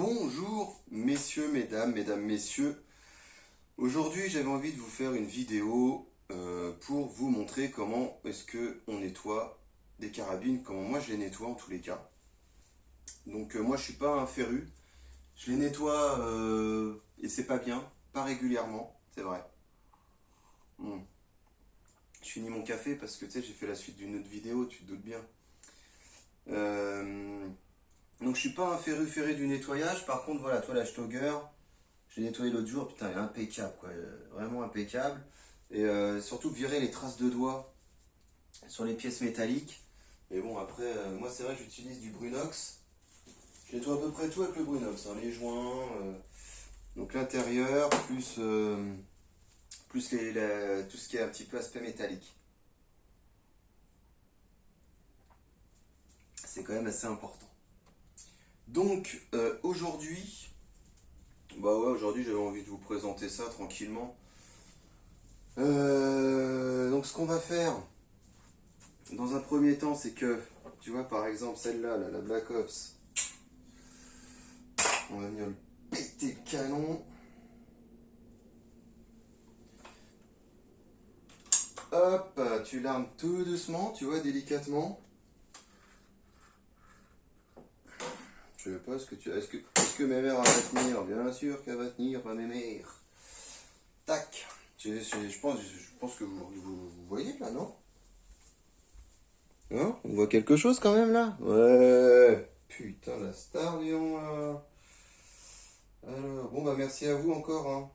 Bonjour messieurs, mesdames, messieurs. Aujourd'hui j'avais envie de vous faire une vidéo pour vous montrer comment est-ce que on nettoie des carabines, comment moi je les nettoie en tous les cas. Donc moi je suis pas un féru, je les nettoie et c'est pas bien, pas régulièrement, c'est vrai. Je finis mon café parce que tu sais j'ai fait la suite d'une autre vidéo, tu te doutes bien. Donc je suis pas un féru du nettoyage. Par contre voilà, toi la Stoger, j'ai nettoyé l'autre jour, putain elle est impeccable quoi, vraiment impeccable. Et surtout virer les traces de doigts sur les pièces métalliques. Mais bon après, moi c'est vrai que j'utilise du Brunox. Je nettoie à peu près tout avec le Brunox, hein, les joints, donc l'intérieur, plus tout ce qui est un petit peu aspect métallique. C'est quand même assez important. Donc aujourd'hui, aujourd'hui j'avais envie de vous présenter ça tranquillement. Donc ce qu'on va faire dans un premier temps, c'est que, tu vois par exemple celle-là, la Black Ops, on va venir lui péter le canon. Hop, tu l'armes tout doucement, tu vois, délicatement. Je sais pas, est-ce que ma mère va tenir? Bien sûr qu'elle va tenir, ma mère. Tac. Je pense que vous voyez là, non? Hein? On voit quelque chose quand même là? Ouais. Putain, la star, Lyon là. Alors, bon bah merci à vous encore hein,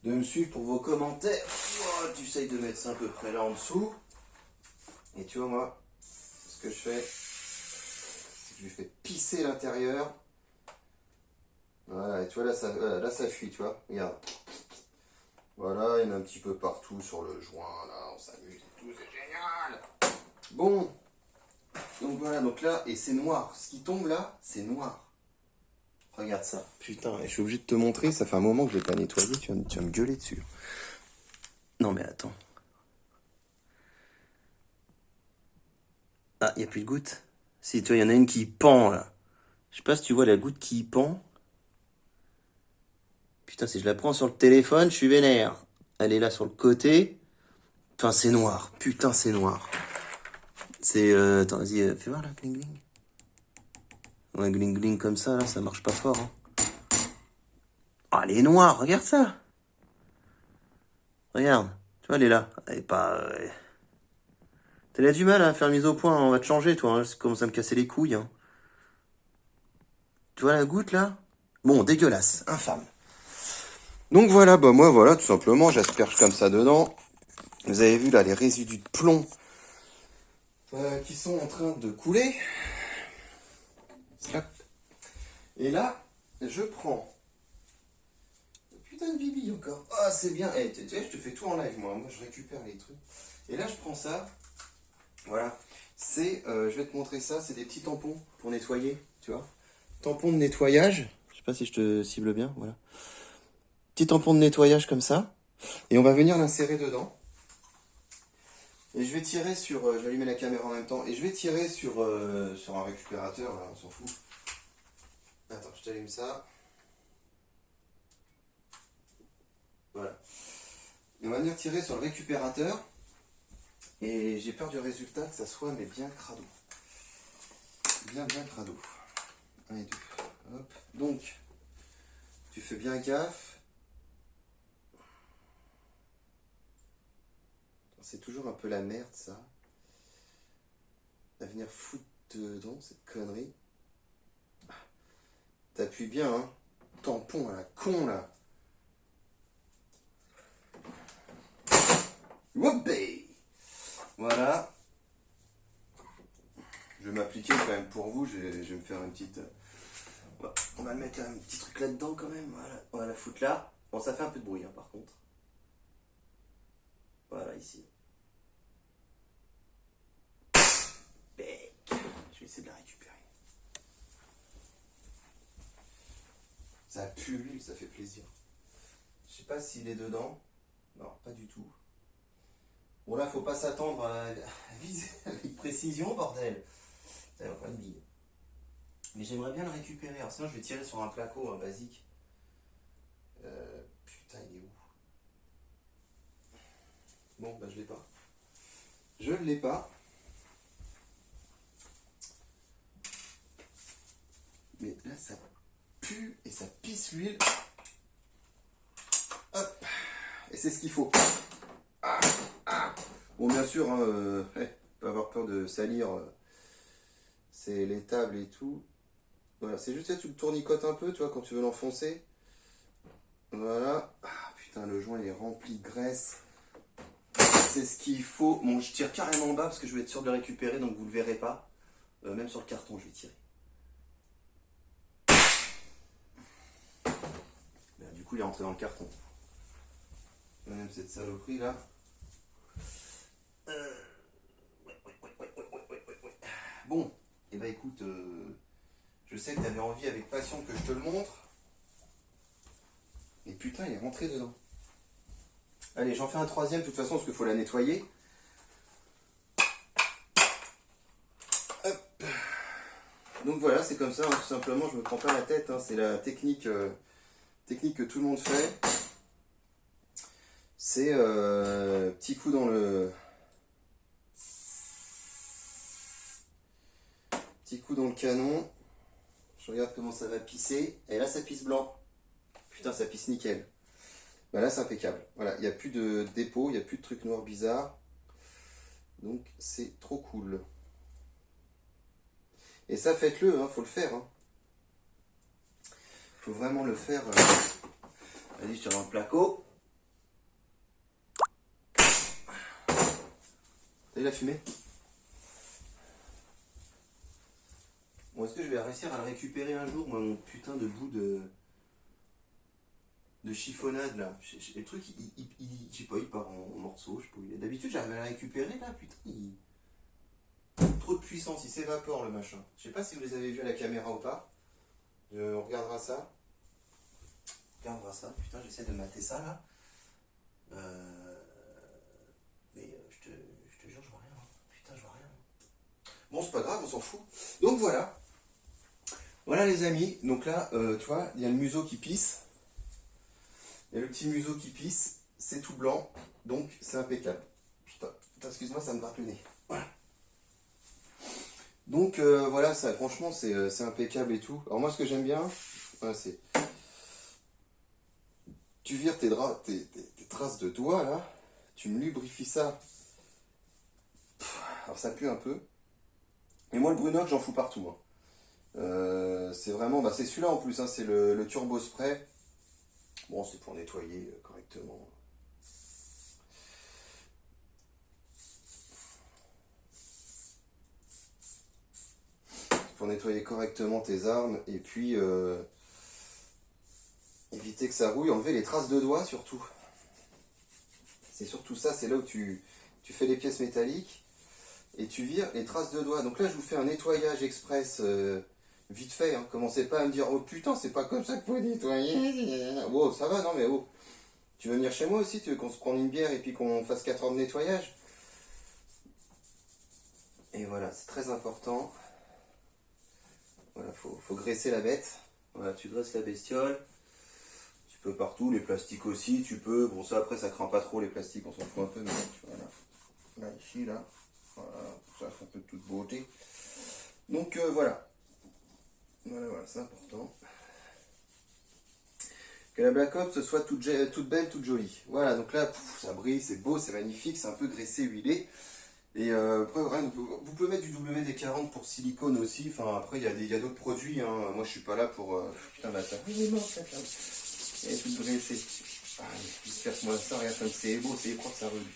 de me suivre pour vos commentaires. Oh, tu essayes de mettre ça à peu près là en dessous. Et tu vois moi, ce que je fais, c'est que je lui fais pisser l'intérieur. Voilà, et tu vois là ça fuit, tu vois, regarde. Voilà, il y en a un petit peu partout sur le joint, là, on s'amuse et tout, c'est génial. Bon, donc voilà, donc là, et c'est noir. Ce qui tombe là, c'est noir. Regarde ça. Putain, et je suis obligé de te montrer, ça fait un moment que je l'ai pas nettoyé, tu vas me gueuler dessus. Non mais attends. Ah, il n'y a plus de goutte. Si, tu vois, il y en a une qui pend là. Je sais pas si tu vois la goutte qui pend. Putain, si je la prends sur le téléphone, je suis vénère. Elle est là sur le côté. Enfin, c'est noir. Putain, c'est noir. C'est... attends, vas-y, fais voir là, gling gling. Ouais, gling gling comme ça, là, ça marche pas fort. Hein. Ah, elle est noire, regarde ça. Regarde. Tu vois, elle est là. Elle est pas... T'as du mal à faire mise au point, on va te changer, toi. Hein. Ça commence à me casser les couilles. Hein. Tu vois la goutte, là? Bon, dégueulasse. Infâme. Donc voilà, bah moi, voilà, tout simplement, j'asperge comme ça dedans. Vous avez vu, là, les résidus de plomb qui sont en train de couler. Hop. Et là, je prends... Putain de bibi encore. Ah, c'est bien. Eh, tu sais, je te fais tout en live, moi. Moi, je récupère les trucs. Et là, je prends ça. Voilà. C'est, je vais te montrer ça. C'est des petits tampons pour nettoyer, tu vois. Tampons de nettoyage. Je sais pas si je te cible bien. Voilà. Petit tampon de nettoyage comme ça. Et on va venir l'insérer dedans. Et je vais tirer sur... je vais allumer la caméra en même temps. Et je vais tirer sur un récupérateur. Là, on s'en fout. Attends, je t'allume ça. Voilà. Et on va venir tirer sur le récupérateur. Et j'ai peur du résultat que ça soit mais bien crado. Bien crado. 1 et 2. Hop. Donc, tu fais bien gaffe. C'est toujours un peu la merde ça. À venir foutre dedans cette connerie. T'appuies bien, hein. Tampon à la con là. Whoopé. Voilà. Je vais m'appliquer quand même pour vous. Je vais me faire une petite... On va mettre un petit truc là-dedans quand même. Voilà. On va la foutre là. Bon, ça fait un peu de bruit hein, par contre. Voilà, ici. Bec. Je vais essayer de la récupérer. Ça pue l'huile, ça fait plaisir. Je sais pas s'il est dedans. Non, pas du tout. Bon là, faut pas s'attendre à viser avec précision, bordel. Ça va pas de bille. Mais j'aimerais bien le récupérer. Alors sinon, je vais tirer sur un placo basique. Putain, il est où? Bon, bah je l'ai pas. Je ne l'ai pas. Mais là, ça pue et ça pisse l'huile. Hop. Et c'est ce qu'il faut. Ah, ah. Bon, bien sûr, hein, pas avoir peur de salir. C'est les tables et tout. Voilà, c'est juste que tu le tournicotes un peu, tu vois, quand tu veux l'enfoncer. Voilà. Ah, putain, le joint il est rempli de graisse. C'est ce qu'il faut. Bon, je tire carrément en bas parce que je vais être sûr de le récupérer, donc vous ne le verrez pas. Même sur le carton, je vais tirer. Là, du coup, il est rentré dans le carton. Même cette saloperie là. Bon, et bah écoute, je sais que tu avais envie avec passion que je te le montre. Et putain, il est rentré dedans. Allez, j'en fais un troisième de toute façon parce qu'il faut la nettoyer. Hop. Donc voilà, c'est comme ça, hein, tout simplement, je me prends pas la tête. Hein, c'est la technique, technique que tout le monde fait. C'est petit coup dans le... Petit coup dans le canon. Je regarde comment ça va pisser. Et là, ça pisse blanc. Putain, ça pisse nickel. Bah là, c'est impeccable. Voilà, il n'y a plus de dépôt, il n'y a plus de trucs noirs bizarres. Donc, c'est trop cool. Et ça, faites-le, hein, faut le faire. Hein. Faut vraiment le faire. Vas-y, je tire dans le placo. T'as vu la fumée? Bon, est-ce que je vais réussir à le récupérer un jour, moi, mon putain de bout de chiffonnade, là? Le truc, je sais pas, il part en morceaux, je sais pas. D'habitude, j'arrive à le récupérer, là, putain, trop de puissance, il s'évapore, le machin. Je sais pas si vous les avez vus à la caméra ou pas. On regardera ça. On regardera ça. Putain, j'essaie de mater ça, là. Mais je te jure, je vois rien. Putain, je vois rien. Bon, c'est pas grave, on s'en fout. Donc, voilà. Voilà, les amis. Donc là, tu vois, il y a le museau qui pisse. Il y a le petit museau qui pisse. C'est tout blanc. Donc, c'est impeccable. Putain, excuse-moi, ça me gratte le nez. Voilà. Donc, voilà, ça, franchement, c'est impeccable et tout. Alors, moi, ce que j'aime bien, voilà, c'est... Tu vires tes traces de doigts, là. Tu me lubrifies ça. Alors, ça pue un peu. Et moi, le Brunox, j'en fous partout. Hein. C'est vraiment... Bah, c'est celui-là, en plus. Hein, c'est le Turbo Spray. Bon, c'est pour nettoyer correctement. C'est pour nettoyer correctement tes armes. Et puis... éviter que ça rouille, enlever les traces de doigts surtout. C'est surtout ça, c'est là où tu fais les pièces métalliques et tu vires les traces de doigts. Donc là, je vous fais un nettoyage express vite fait. Hein. Commencez pas à me dire, oh putain, c'est pas comme ça qu'il faut nettoyer. Wow, ça va, non mais oh. Tu veux venir chez moi aussi? Tu veux qu'on se prenne une bière et puis qu'on fasse 4 heures de nettoyage? Et voilà, c'est très important. Voilà, faut graisser la bête. Voilà, tu graisses la bestiole. Peu partout, les plastiques aussi, tu peux, bon ça après ça craint pas trop les plastiques, on s'en fout un peu, mais voilà, là ici, là, voilà, ça fait un peu de toute beauté. Donc voilà, c'est important. Que la Black Ops soit toute belle, toute jolie. Voilà, donc là, ça brille, c'est beau, c'est magnifique, c'est un peu graissé, huilé. Et après, ouais, vous pouvez mettre du WD-40 pour silicone aussi, enfin après il y a d'autres produits, hein. Moi je suis pas là pour... Putain, bah ça... Il est mort, ça, elle est toute dressée. Ah, disperse-moi ça, regarde comme c'est beau, c'est propre, ça revue.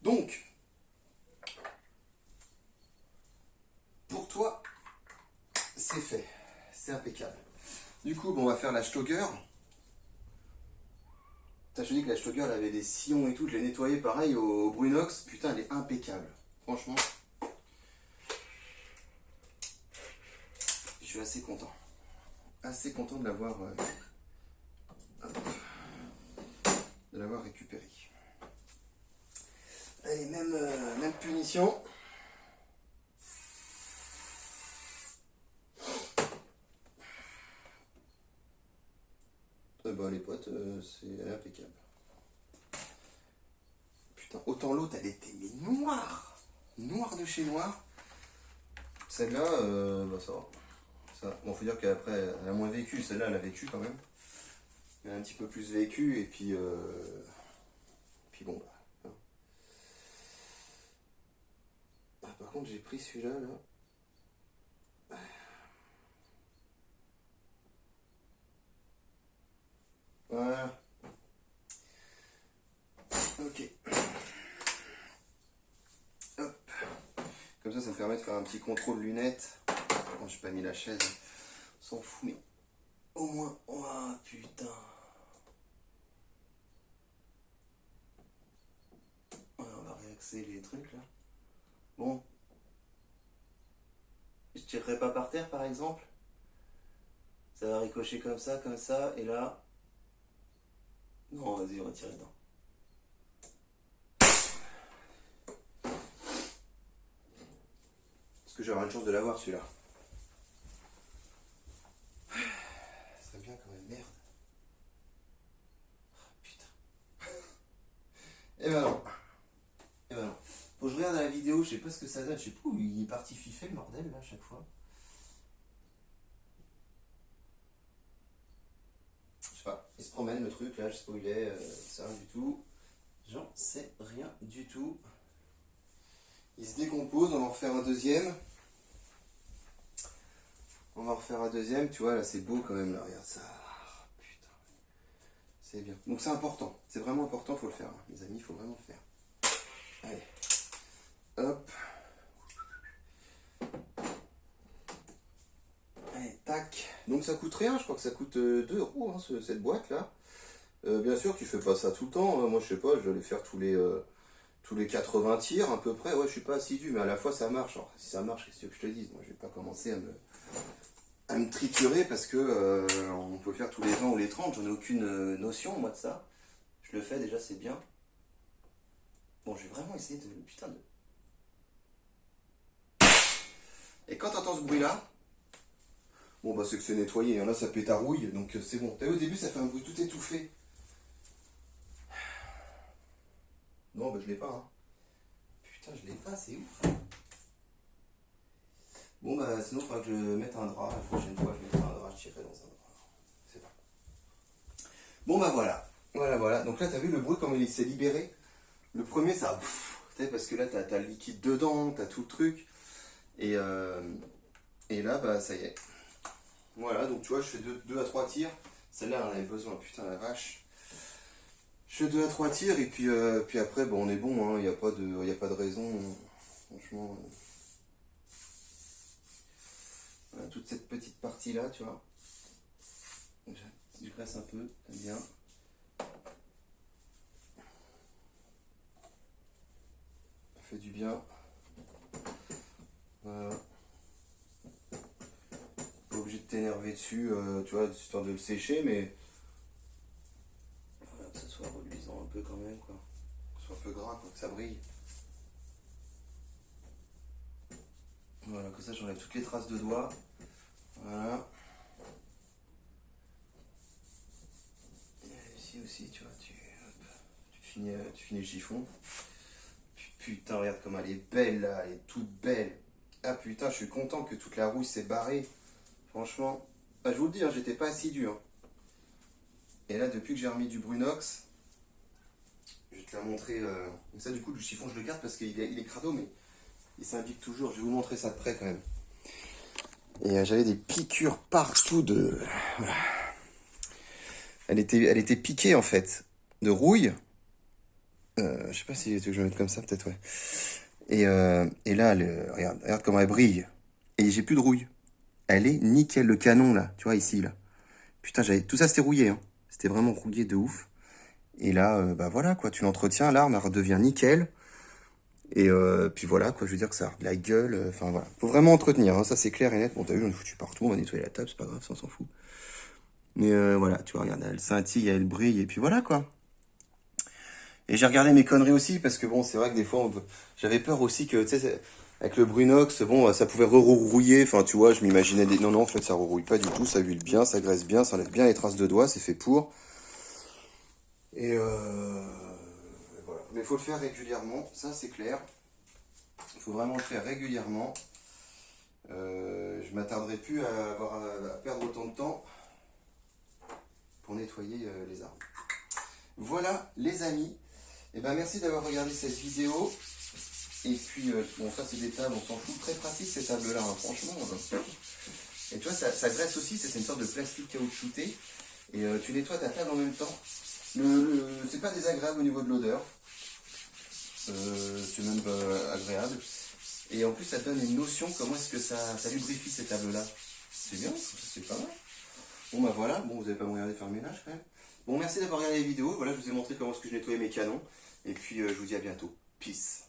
Donc, pour toi, c'est fait. C'est impeccable. Du coup, bon, on va faire la Stoger. Je te dis que la Stoger, elle avait des sillons et tout. Je l'ai nettoyé pareil au Brunox. Putain, elle est impeccable. Franchement, je suis assez content. Assez content de l'avoir... de l'avoir récupéré. Allez, même punition. bah les potes, c'est impeccable. Putain, autant l'autre, elle était mais noire. Noire de chez noir. Celle-là, bah ça va. Ça. Bon, faut dire qu'après, elle a moins vécu. Celle-là, elle a vécu quand même. Elle a un petit peu plus vécu, et puis bon, bah. Hein. Ah, par contre, j'ai pris celui-là, là. Voilà. Ok. Hop. Comme ça me permet de faire un petit contrôle lunettes. Bon, j'ai pas mis la chaise. On s'en fout, mais au moins. Oh putain. Ouais, on va réaxer les trucs là. Bon. Je tirerai pas par terre par exemple. Ça va ricocher comme ça, et là. Non, vas-y, on va tirer dedans. Est-ce que j'aurai une chance de l'avoir celui-là? Ça serait bien quand même, merde. Oh, putain. Eh ben non. Eh ben non. Faut que je regarde la vidéo, je sais pas ce que ça donne, je sais pas où il est parti fiffer le bordel là à chaque fois. Je sais pas, il se promène le truc là, je sais pas où il est, c'est rien du tout. J'en sais rien du tout. Il se décompose, on va en refaire un deuxième. On va en refaire un deuxième, tu vois, là c'est beau quand même, là, regarde ça. Oh, putain. C'est bien. Donc c'est important, c'est vraiment important, faut le faire. Hein. Les amis, il faut vraiment le faire. Allez. Hop. Allez, tac. Donc ça coûte rien, je crois que ça coûte 2 euros, hein, cette boîte là. Bien sûr, tu fais pas ça tout le temps. Moi, je sais pas, je vais les faire tous les 80 tirs à peu près. Ouais, je suis pas assidu, mais à la fois ça marche. Alors, si ça marche, qu'est-ce que je te dise? Moi, je vais pas commencer à me triturer parce que on peut le faire tous les 20 ou les 30. J'en ai aucune notion, moi, de ça. Je le fais déjà, c'est bien. Bon, je vais vraiment essayer de. Putain de. Et quand t'entends ce bruit-là, bon, bah, c'est que c'est nettoyé. Hein. Là, ça pétarouille, donc c'est bon. T'as vu, au début, ça fait un bruit tout étouffé. Non, bah, je l'ai pas. Hein. Putain, je l'ai pas, c'est ouf. Bon, bah, sinon, il faudra que je mette un drap. La prochaine fois, je mettrai un drap, je tirerai dans un drap. C'est pas. Bon, bah, voilà. Voilà. Donc là, t'as vu le bruit, comme il s'est libéré. Le premier, ça. Parce que là, t'as le liquide dedans, t'as tout le truc. Et là, bah, ça y est. Voilà, donc tu vois, je fais 2 à 3 tirs. Celle-là, on avait besoin, putain, la vache. Je fais 2 à 3 tirs, et puis après, bon, on est bon, hein. Il n'y a pas de raison. Franchement. Voilà, toute cette petite partie-là, tu vois. Je presse un peu, bien. Ça fait du bien. Voilà. Pas obligé de t'énerver dessus, tu vois, histoire de le sécher, mais voilà, que ça soit reluisant un peu quand même, quoi. Que ce soit un peu gras, quoi, que ça brille. Voilà, que ça j'enlève toutes les traces de doigts. Voilà. Et ici aussi, tu vois, tu finis le chiffon. Putain, regarde comme elle est belle là, elle est toute belle. Ah putain, je suis content que toute la rouille s'est barrée. Franchement, bah, je vous le dis, hein, j'étais pas assidu. Hein. Et là, depuis que j'ai remis du Brunox, je vais te la montrer. Ça, du coup, le chiffon, je le garde parce qu'il est crado, mais il s'imbique toujours. Je vais vous montrer ça de près quand même. Et j'avais des piqûres partout de. Voilà. Elle était piquée en fait, de rouille. Je sais pas si tu veux que je le mette comme ça, peut-être, ouais. Et là, regarde comment elle brille. Et j'ai plus de rouille. Elle est nickel, le canon là, tu vois, ici, là. Putain, tout ça c'était rouillé, hein. C'était vraiment rouillé de ouf. Et là, bah voilà, quoi, tu l'entretiens, l'arme, elle redevient nickel. Et puis voilà, quoi, je veux dire que ça a de la gueule. Enfin voilà, faut vraiment entretenir, hein, ça c'est clair et net. Bon, t'as vu, on est foutu partout, on va nettoyer la table, c'est pas grave, ça on s'en fout. Mais voilà, tu vois, regarde, elle scintille, elle brille, et puis voilà, quoi. Et j'ai regardé mes conneries aussi, parce que bon, c'est vrai que des fois, j'avais peur aussi que, tu sais, avec le Brunox, bon, ça pouvait rerouiller. Enfin, tu vois, je m'imaginais des. Non, en fait, ça rerouille pas du tout, ça huile bien, ça graisse bien, ça enlève bien les traces de doigts, c'est fait pour. Et voilà. Mais il faut le faire régulièrement, ça c'est clair. Il faut vraiment le faire régulièrement. Je m'attarderai plus à perdre autant de temps pour nettoyer les arbres. Voilà les amis. Et ben merci d'avoir regardé cette vidéo. Et puis, bon, ça c'est des tables, on s'en fout. Très pratique ces tables-là, hein, franchement. Et tu vois, ça graisse aussi, c'est une sorte de plastique caoutchouté. Et tu nettoies ta table en même temps. C'est pas désagréable au niveau de l'odeur. C'est même agréable. Et en plus, ça te donne une notion comment est-ce que ça lubrifie ces tables-là. C'est bien, c'est pas mal. Bon bah voilà, bon vous n'avez pas me regarder faire le ménage quand même. Bon merci d'avoir regardé les vidéos, voilà je vous ai montré comment est-ce que je nettoyais mes canons. Et puis je vous dis à bientôt. Peace.